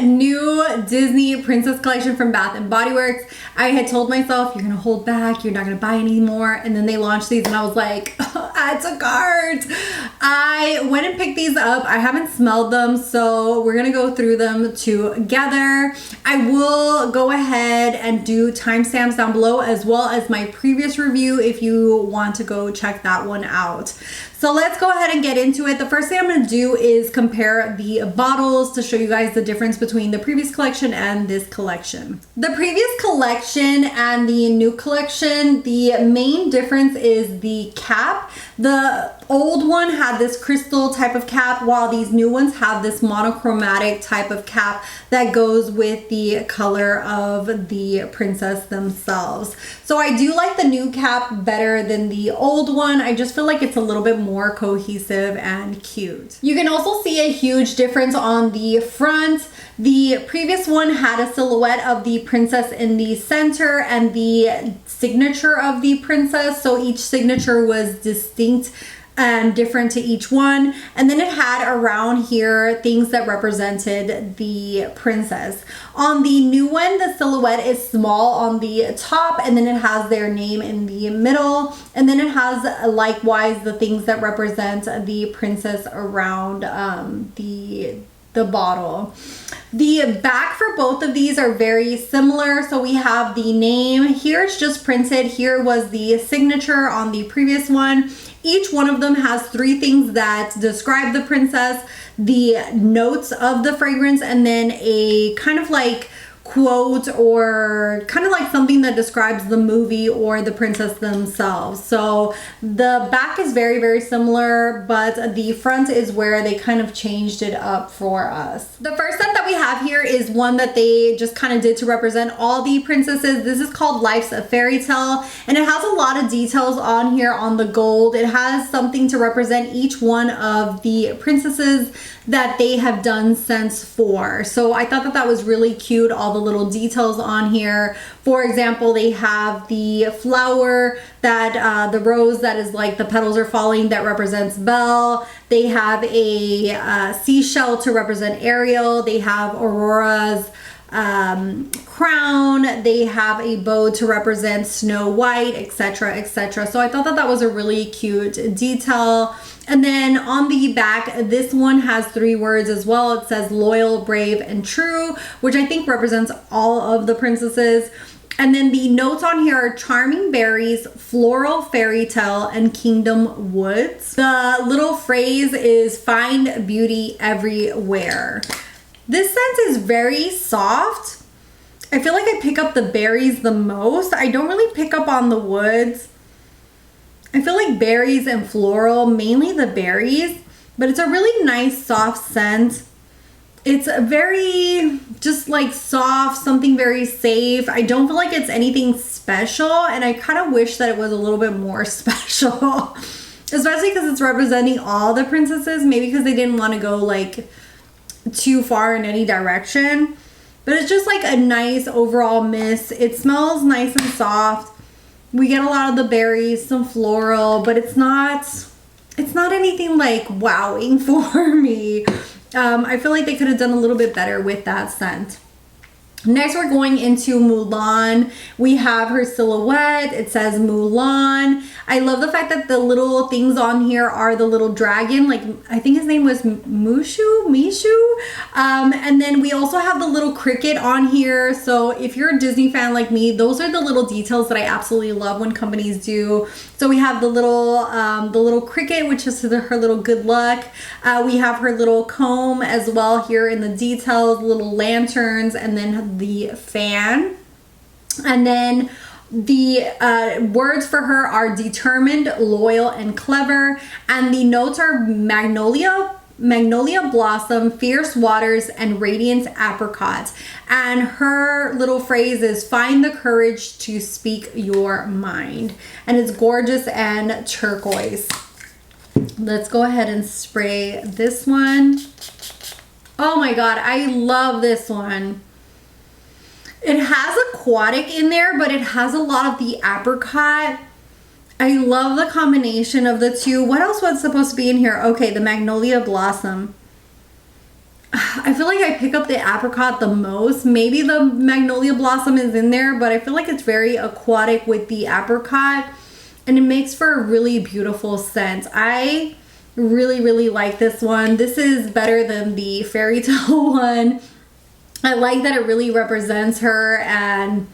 new Disney princess collection from Bath and Body Works. I had told myself, you're gonna hold back, you're not gonna buy any more, and then they launched these and I was like, add to cart. I went and picked these up. I haven't smelled them, so we're gonna go through them together. I will go ahead and do timestamps down below, as well as my previous review if you want to go check that one out. So let's go ahead and get into it. The first thing I'm going to do is compare the bottles to show you guys the difference between the previous collection and this collection. The previous collection and the new collection, the main difference is the cap. The old one had this crystal type of cap, while these new ones have this monochromatic type of cap that goes with the color of the princess themselves. So I do like the new cap better than the old one. I just feel like it's a little bit more cohesive and cute. You can also see a huge difference on the front. The previous one had a silhouette of the princess in the center and the signature of the princess. So each signature was distinct and different to each one. And then it had around here things that represented the princess. On the new one, the silhouette is small on the top, and then it has their name in the middle. And then it has likewise the things that represent the princess around the bottle. The back for both of these are very similar. So we have the name here, it's just printed. Here was the signature on the previous one. Each one of them has 3 things that describe the princess, the notes of the fragrance, and then a kind of like quote or kind of like something that describes the movie or the princess themselves. So the back is very, very similar, but the front is where they kind of changed it up for us. The first set that we have here is one that they just kind of did to represent all the princesses. This is called Life's a Fairy Tale, and it has a lot of details on here on the gold. It has something to represent each one of the princesses that they have done scents for. So I thought that that was really cute, all the little details on here. For example, they have the flower that the rose that is like the petals are falling, that represents Belle. They have a seashell to represent Ariel. They have Aurora's crown. They have a bow to represent Snow White, etc., etc. So I thought that that was a really cute detail. And then on the back, this one has 3 words as well. It says loyal, brave, and true, which I think represents all of the princesses. And then the notes on here are charming berries, floral fairy tale, and kingdom woods. The little phrase is find beauty everywhere. This scent is very soft. I feel like I pick up the berries the most. I don't really pick up on the woods. I feel like berries and floral, mainly the berries, but it's a really nice soft scent. It's a very just like soft, something very safe. I don't feel like it's anything special, and I kind of wish that it was a little bit more special, especially because it's representing all the princesses. Maybe because they didn't want to go like too far in any direction, but it's just like a nice overall mist. It smells nice and soft. We get a lot of the berries, some floral, but it's not anything like wowing for me. I feel like they could have done a little bit better with that scent. Next, we're going into Mulan. We have her silhouette. It says Mulan. I love the fact that the little things on here are the little dragon. Like, I think his name was Mishu. And then we also have the little cricket on here. So if you're a Disney fan like me, those are the little details that I absolutely love when companies do. So we have the little cricket, which is her little good luck. We have her little comb as well here in the details, little lanterns, and then the fan. And then the words for her are determined, loyal, and clever. And the notes are magnolia blossom, fierce waters, and radiant apricot. And her little phrase is find the courage to speak your mind. And it's gorgeous and turquoise. Let's go ahead and spray this one. Oh my god, I love this one. It has aquatic in there, but it has a lot of the apricot. I love the combination of the two. What else was supposed to be in here? Okay, the magnolia blossom. I feel like I pick up the apricot the most. Maybe the magnolia blossom is in there, but I feel like it's very aquatic with the apricot, and it makes for a really beautiful scent. I really like this one. This is better than the fairy tale one. I like that it really represents her, and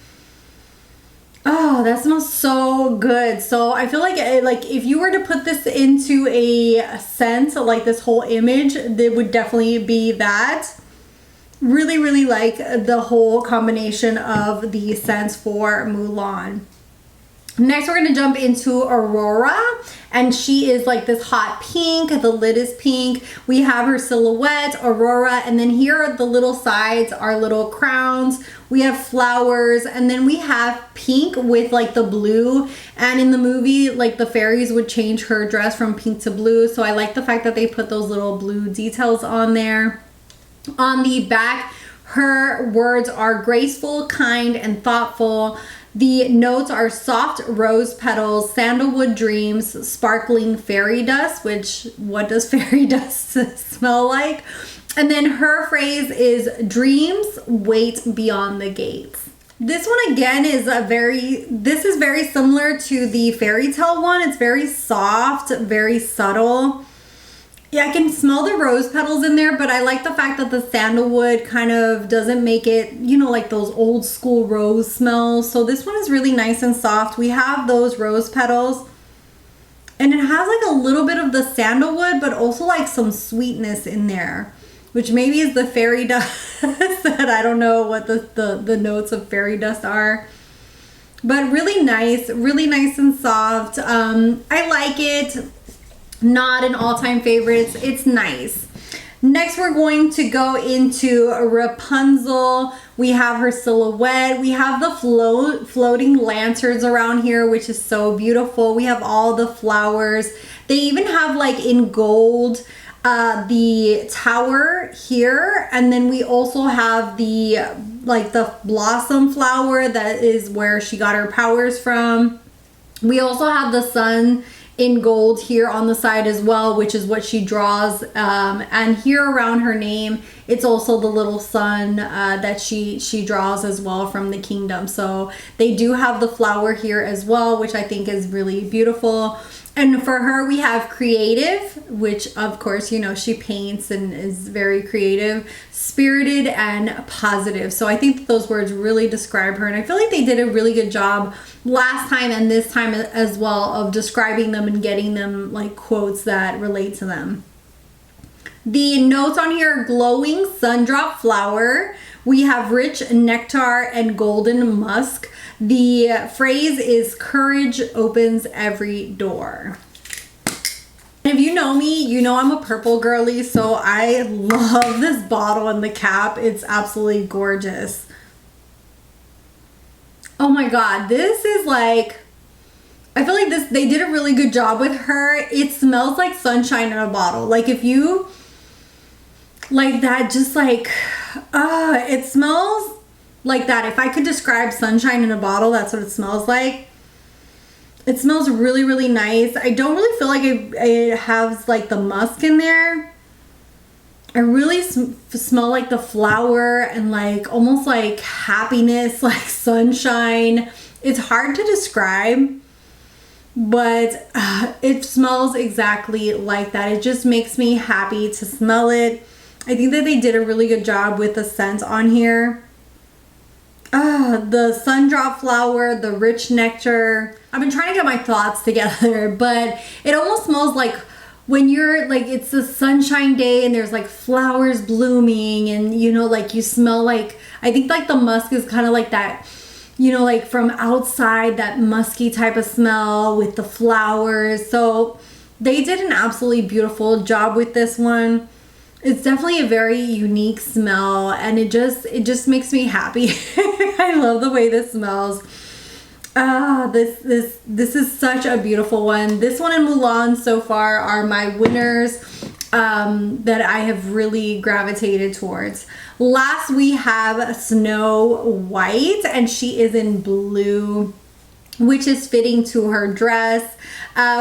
oh, that smells so good. So I feel like if you were to put this into a scent, like this whole image, it would definitely be that. Really like the whole combination of the scents for Mulan. Next, we're going to jump into Aurora, and she is like this hot pink. The lid is pink. We have her silhouette, Aurora, and then here are the little sides, our little crowns. We have flowers, and then we have pink with like the blue. And in the movie, like the fairies would change her dress from pink to blue. So I like the fact that they put those little blue details on there. On the back, her words are graceful, kind, and thoughtful. The notes are soft rose petals, sandalwood dreams, sparkling fairy dust, which what does fairy dust smell like? And then her phrase is dreams wait beyond the gates. This one again is this is very similar to the fairy tale one. It's very soft, very subtle. Yeah, I can smell the rose petals in there, but I like the fact that the sandalwood kind of doesn't make it, you know, like those old school rose smells. So this one is really nice and soft. We have those rose petals, and it has like a little bit of the sandalwood, but also like some sweetness in there, which maybe is the fairy dust. That I don't know what the notes of fairy dust are. But really nice and soft. I like it. Not an all-time favorite. It's nice. Next, we're going to go into Rapunzel. We have her silhouette. We have the floating lanterns around here, which is so beautiful. We have all the flowers. They even have like in gold the tower here, and then we also have the like the blossom flower that is where she got her powers from. We also have the sun in gold here on the side as well, which is what she draws, and here around her name it's also the little sun that she draws as well from the kingdom. So they do have the flower here as well, which I think is really beautiful. And for her we have creative, which of course, you know, she paints and is very creative, spirited, and positive. So I think that those words really describe her, and I feel like they did a really good job last time and this time as well of describing them and getting them like quotes that relate to them. The notes on here are glowing sundrop flower. We have rich nectar and golden musk. The phrase is courage opens every door. If you know me, you know I'm a purple girly, so I love this bottle and the cap. It's absolutely gorgeous. Oh my god, this is like, I feel like they did a really good job with her. It smells like sunshine in a bottle. Like if you like that, just like it smells like that. If I could describe sunshine in a bottle, that's what it smells like. It smells really nice. I don't really feel like it has like the musk in there. I really smell like the flower and like almost like happiness, like sunshine. It's hard to describe, but it smells exactly like that. It just makes me happy to smell it. I think that they did a really good job with the scent on here. The sundrop flower, the rich nectar. I've been trying to get my thoughts together, but it almost smells like when you're like, it's a sunshine day and there's like flowers blooming, and you know, like you smell like, I think like the musk is kind of like that, you know, like from outside, that musky type of smell with the flowers. So they did an absolutely beautiful job with this one. It's definitely a very unique smell, and it just makes me happy. I love the way this smells. This is such a beautiful one. This one and Mulan so far are my winners that I have really gravitated towards. Last we have Snow White, and she is in blue. which is fitting to her dress.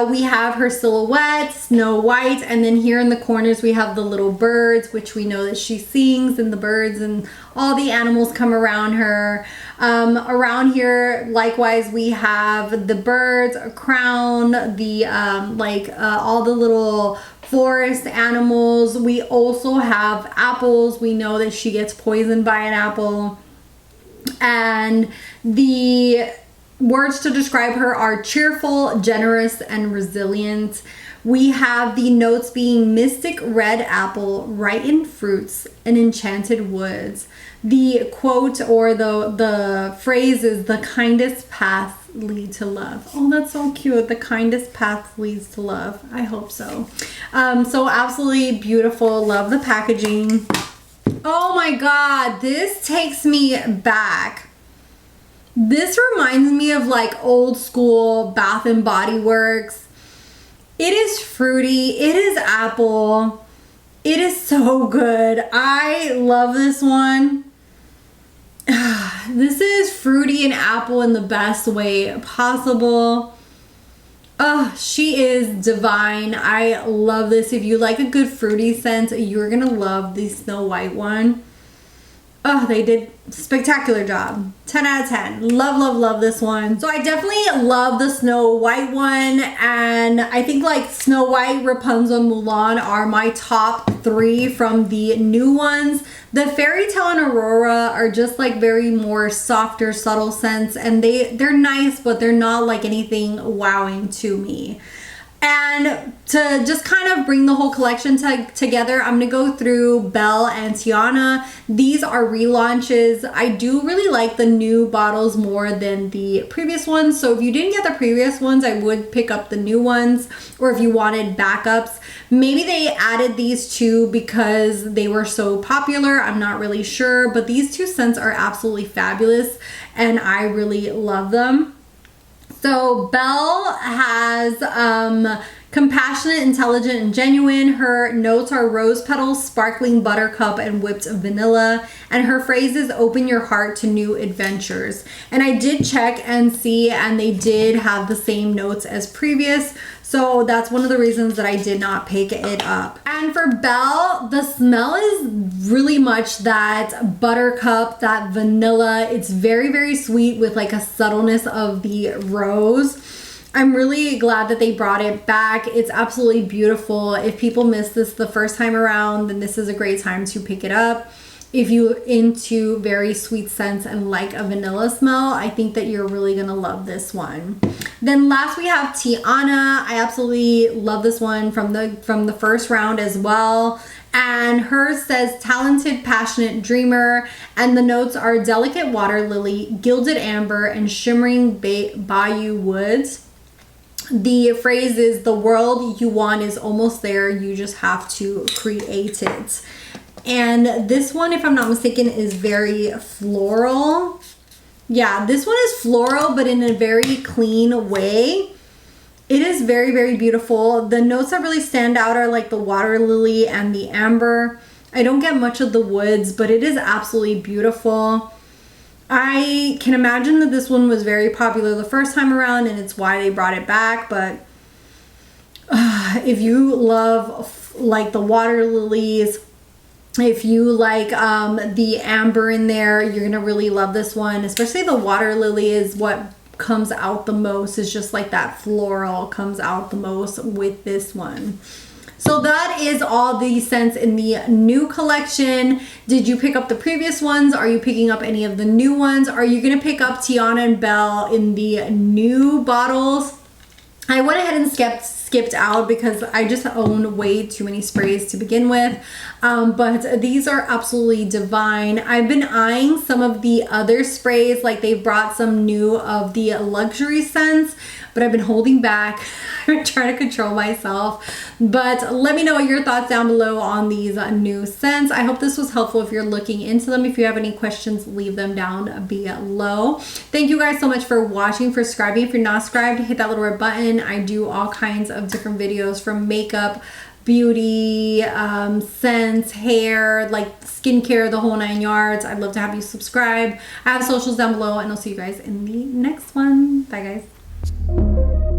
We have her silhouette, Snow White, and then here in the corners we have the little birds, which we know that she sings, and the birds and all the animals come around her. Around here, likewise, we have the birds, a crown, the all the little forest animals. We also have apples. We know that she gets poisoned by an apple. And the words to describe her are cheerful, generous, and resilient. We have the notes being mystic red apple, ripened fruits, and enchanted woods. The quote or the phrase is the kindest path lead to love. Oh, that's so cute. The kindest path leads to love. I hope so. So absolutely beautiful. Love the packaging. Oh my God, this takes me back. This reminds me of like old school Bath and Body Works. It is fruity. It is apple. It is so good. I love this one. This is fruity and apple in the best way possible. She is divine. I love this. If you like a good fruity scent, you're gonna love the Snow White one. They did a spectacular job. 10 out of 10. Love, love, love this one. So I definitely love the Snow White one. And I think like Snow White, Rapunzel, Mulan are my top 3 from the new ones. The FAIRYTALE and Aurora are just like very more softer, subtle scents. And they're nice, but they're not like anything wowing to me. And to just kind of bring the whole collection together, I'm going to go through Belle and Tiana. These are relaunches. I do really like the new bottles more than the previous ones. So if you didn't get the previous ones, I would pick up the new ones. Or if you wanted backups, maybe they added these two because they were so popular. I'm not really sure. But these two scents are absolutely fabulous and I really love them. So Belle has compassionate, intelligent, and genuine. Her notes are rose petals, sparkling buttercup, and whipped vanilla. And her phrase is open your heart to new adventures. And I did check and see, and they did have the same notes as previous. So that's one of the reasons that I did not pick it up. And for Belle, the smell is really much that buttercup, that vanilla. It's very, very sweet with like a subtleness of the rose. I'm really glad that they brought it back. It's absolutely beautiful. If people missed this the first time around, then this is a great time to pick it up. If you're into very sweet scents and like a vanilla smell, I think that you're really gonna love this one. Then last we have Tiana. I absolutely love this one from the first round as well. And hers says talented, passionate dreamer. And the notes are delicate water lily, gilded amber, and shimmering bayou woods. The phrase is the world you want is almost there. You just have to create it. And this one, if I'm not mistaken, is very floral. Yeah, this one is floral, but in a very clean way. It is very, very beautiful. The notes that really stand out are like the water lily and the amber. I don't get much of the woods, but it is absolutely beautiful. I can imagine that this one was very popular the first time around, and it's why they brought it back. But if you love like the water lilies, if you like the amber in there, you're gonna really love this one. Especially the water lily is what comes out the most. Is just like that floral comes out the most with this one. So that is all the scents in the new collection. Did you pick up the previous ones? Are you picking up any of the new ones? Are you gonna pick up Tiana and Belle in the new bottles? I went ahead and skipped out because I just own way too many sprays to begin with. But these are absolutely divine. I've been eyeing some of the other sprays, like they've brought some new of the luxury scents, but I've been holding back. I'm trying to control myself. But let me know what your thoughts down below on these new scents. I hope this was helpful if you're looking into them. If you have any questions, leave them down below. Thank you guys so much for watching, for subscribing. If you're not subscribed, hit that little red button. I do all kinds of different videos from makeup, beauty, scents, hair, like skincare, the whole 9 yards. I'd love to have you subscribe. I have socials down below, and I'll see you guys in the next one. Bye, guys.